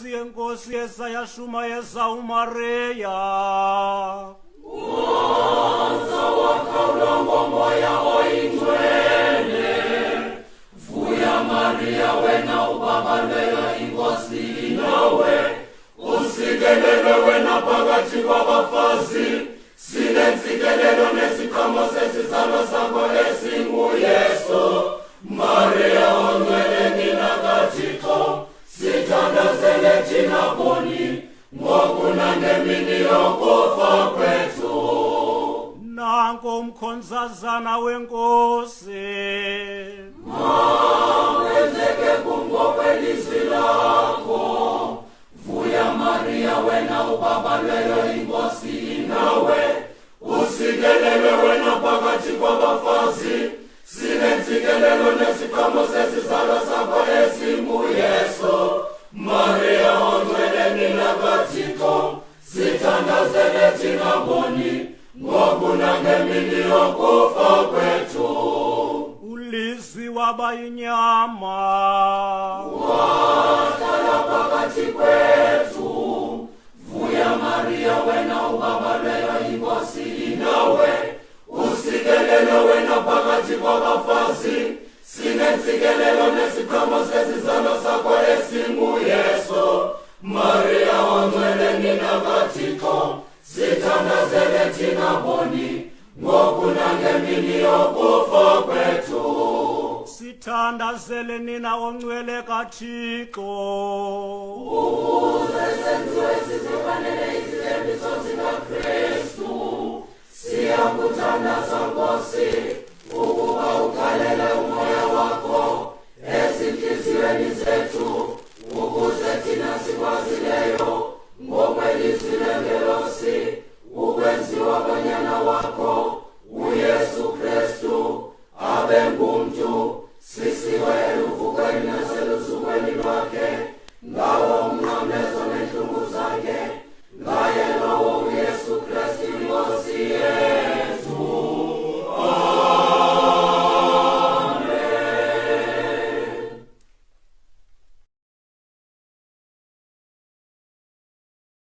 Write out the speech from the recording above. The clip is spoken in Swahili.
Yenkosi esayashuma esawumareya Uza wakawula ngomoya oyingcwele Vuya Maria wena ubabaleka inkosi inawe Usikelele wena phakathi kwabafazi Sinentsikelelo nesiqhamo sesizalwa sakho esinguYesu Maria ongcwele nina kaThixo Sithandazele thina boni ngoku nangemini yokufa kwethu nanko umkhonzazana wenkosi Mawenzeke kum ngokwelizwi lakho Vuya Maria wena ubabalweyo inkosi inawe Usikelelwe wena phakathi kwabafazi Sinentsikelelo nesiqhamo sesizalwa sakho esinguYesu Maria ongcwele nina kaThixo Sithandazele thina boni ngoku nangemini yokufa kwethu ulizwi wabayinyama Wahlala phakathi kwethu Vuya Maria wena ubabalweyo inkosi inawe Usikelele wena phakathi kwabafazi Sinentsikelelo nesiqhamo sesizalwa sakho esinguYesu Maria ongcwele nina kaThixo Sithandazele thina boni ngoku nangemini yokufa kwethu Sithandazele nina ongcwele kaThixo Ukuze senziwe sizifanele izithembiso zikaKristu Siyakuthandaza Nkosi